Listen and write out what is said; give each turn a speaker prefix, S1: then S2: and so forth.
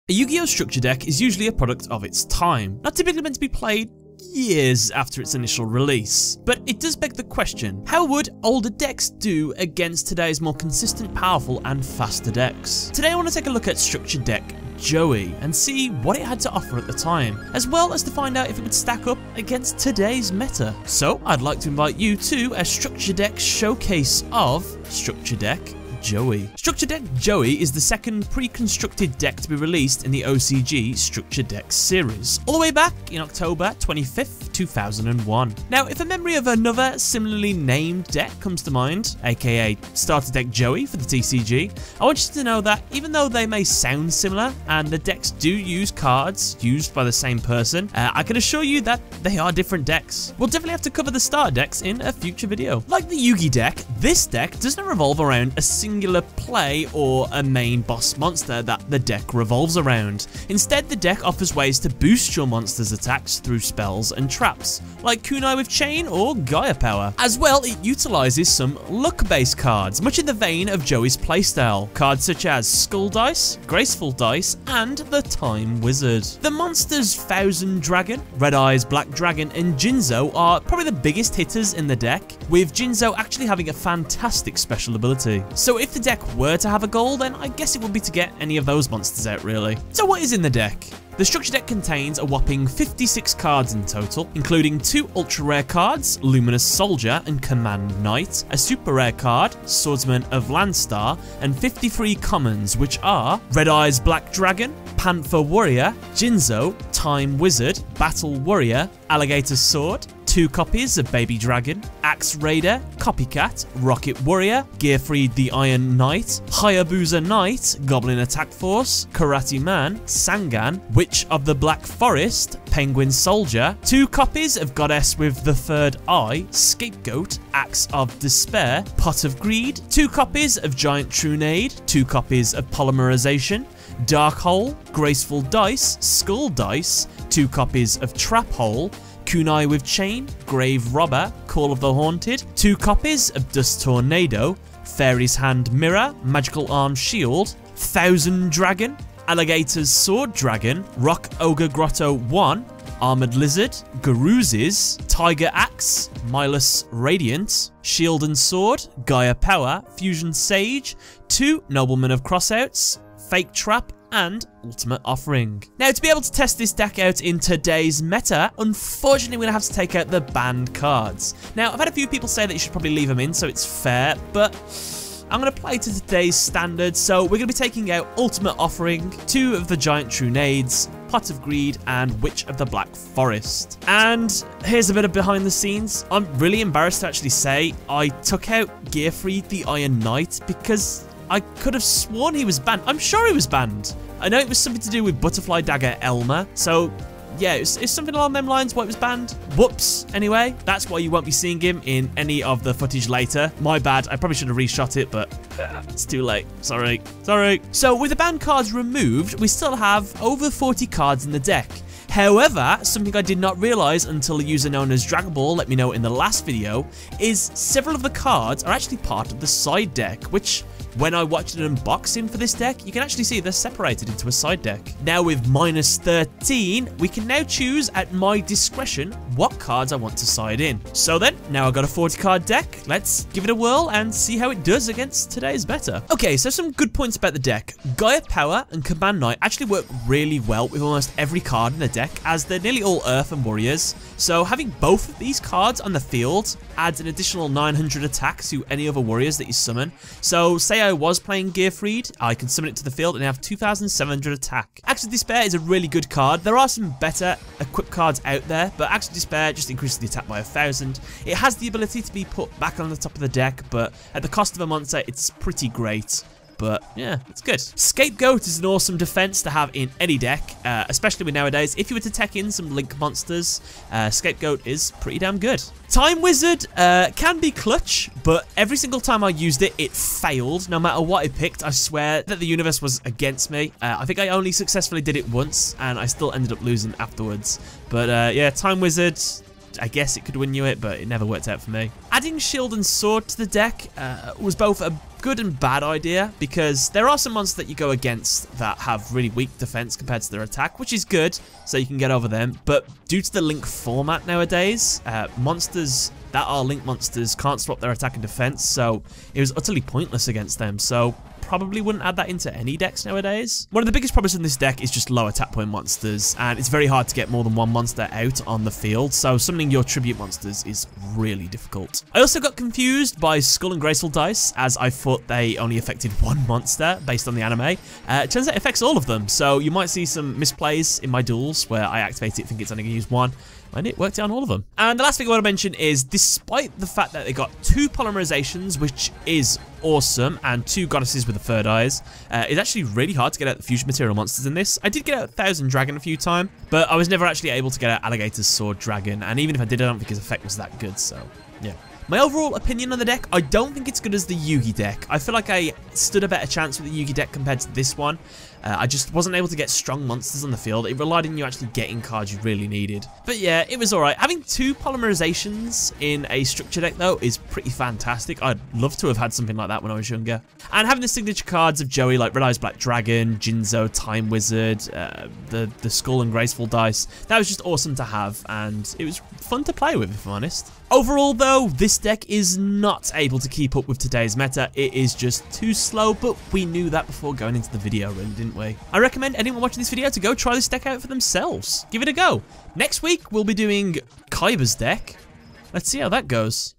S1: A Yu-Gi-Oh! Structure deck is usually a product of its time, not typically meant to be played years after its initial release. But it does beg the question, how would older decks do against today's more consistent, powerful and faster decks? Today I want to take a look at Structure Deck Joey and see what it had to offer at the time, as well as to find out if it would stack up against today's meta. So I'd like to invite you to a Structure Deck showcase of Structure Deck Joey. Structure Deck Joey is the second pre-constructed deck to be released in the OCG Structure Deck series, all the way back in October 25th, 2001. Now, if a memory of another similarly named deck comes to mind, aka Starter Deck Joey for the TCG, I want you to know that even though they may sound similar and the decks do use cards used by the same person, I can assure you that they are different decks. We'll definitely have to cover the starter decks in a future video. Like the Yugi deck, this deck does not revolve around a singular play or a main boss monster that the deck revolves around. Instead, the deck offers ways to boost your monster's attacks through spells and traps, like Kunai with Chain or Gaia Power. As well, it utilizes some luck-based cards, much in the vein of Joey's playstyle. Cards such as Skull Dice, Graceful Dice, and the Time Wizard. The monsters Thousand Dragon, Red Eyes Black Dragon, and Jinzo are probably the biggest hitters in the deck, with Jinzo actually having a fantastic special ability. So if the deck were to have a goal, then I guess it would be to get any of those monsters out, really. So what is in the deck? The Structure Deck contains a whopping 56 cards in total, including 2 ultra rare cards, Luminous Soldier and Command Knight, a super rare card, Swordsman of Landstar, and 53 commons, which are Red Eyes Black Dragon, Panther Warrior, Jinzo, Time Wizard, Battle Warrior, Alligator Sword, 2 copies of Baby Dragon, Axe Raider, Copycat, Rocket Warrior, Gearfried the Iron Knight, Hayabusa Knight, Goblin Attack Force, Karate Man, Sangan, Witch of the Black Forest, Penguin Soldier, 2 copies of Goddess with the Third Eye, Scapegoat, Axe of Despair, Pot of Greed, 2 copies of Giant Trunade, 2 copies of Polymerization, Dark Hole, Graceful Dice, Skull Dice, 2 copies of Trap Hole, Kunai with Chain, Grave Robber, Call of the Haunted, 2 copies of Dust Tornado, Fairy's Hand Mirror, Magical Arm Shield, Thousand Dragon, Alligator's Sword Dragon, Rock Ogre Grotto 1, Armored Lizard, Garuzes, Tiger Axe, Milus Radiant, Shield and Sword, Gaia Power, Fusion Sage, 2 Noblemen of Crossouts, Fake Trap, and Ultimate Offering. Now, to be able to test this deck out in today's meta, unfortunately we're going to have to take out the banned cards. Now, I've had a few people say that you should probably leave them in so it's fair, but I'm going to play to today's standards, so we're going to be taking out Ultimate Offering, 2 of the Giant Trunades, Pot of Greed, and Witch of the Black Forest. And here's a bit of behind the scenes. I'm really embarrassed to actually say I took out Gearfried the Iron Knight because I could have sworn he was banned. I'm sure he was banned. I know it was something to do with Butterfly Dagger Elmer, so yeah, it's something along them lines why it was banned. Whoops. Anyway, that's why you won't be seeing him in any of the footage later. My bad. I probably should have reshot it, but it's too late. Sorry. So with the banned cards removed, we still have over 40 cards in the deck. However, something I did not realise until a user known as Dragonball let me know in the last video is several of the cards are actually part of the side deck, which when I watched an unboxing for this deck, you can actually see they're separated into a side deck. Now with minus 13, we can now choose at my discretion what cards I want to side in. So then, now I've got a 40 card deck, let's give it a whirl and see how it does against today's meta. Okay, so some good points about the deck. Gaia Power and Command Knight actually work really well with almost every card in the deck, as they're nearly all Earth and Warriors. So having both of these cards on the field adds an additional 900 attack to any other Warriors that you summon. So say I was playing Gearfried, I can summon it to the field and have 2,700 attack. Axe of Despair is a really good card. There are some better equipped cards out there, but Axe of Despair just increases the attack by 1,000. It has the ability to be put back on the top of the deck, but at the cost of a monster, it's pretty great. But yeah, it's good. Scapegoat is an awesome defense to have in any deck, especially with nowadays. If you were to tech in some Link monsters, Scapegoat is pretty damn good. Time Wizard can be clutch, but every single time I used it, it failed. No matter what I picked, I swear that the universe was against me. I think I only successfully did it once, and I still ended up losing afterwards. But yeah, Time Wizard, I guess it could win you it, but it never worked out for me. Adding Shield and Sword to the deck was both a good and bad idea, because there are some monsters that you go against that have really weak defense compared to their attack, which is good, so you can get over them. But due to the Link format nowadays, monsters that are Link monsters can't swap their attack and defense, so it was utterly pointless against them. So probably wouldn't add that into any decks nowadays. One of the biggest problems in this deck is just low attack point monsters, and it's very hard to get more than one monster out on the field, so summoning your tribute monsters is really difficult. I also got confused by Skull and Graceful dice, as I thought they only affected one monster based on the anime. It turns out it affects all of them, so you might see some misplays in my duels where I activate it, think it's only going to use one, and it worked out on all of them. And the last thing I want to mention is, despite the fact that they got 2 polymerizations, which is awesome, and 2 goddesses with the third eyes, it's actually really hard to get out the fusion material monsters in this. I did get out Thousand Dragon a few times, but I was never actually able to get out Alligator's Sword Dragon, and even if I did, I don't think his effect was that good, so yeah. My overall opinion on the deck, I don't think it's good as the Yugi deck. I feel like I stood a better chance with the Yugi deck compared to this one. I just wasn't able to get strong monsters on the field. It relied on you actually getting cards you really needed. But yeah, it was alright. Having 2 polymerizations in a structure deck, though, is pretty fantastic. I'd love to have had something like that when I was younger. And having the signature cards of Joey, like Red Eyes Black Dragon, Jinzo, Time Wizard, the Skull and Graceful dice, that was just awesome to have, and it was fun to play with, if I'm honest. Overall, though, this deck is not able to keep up with today's meta. It is just too slow, but we knew that before going into the video, really, didn't we? I recommend anyone watching this video to go try this deck out for themselves. Give it a go. Next week, we'll be doing Kaiba's deck. Let's see how that goes.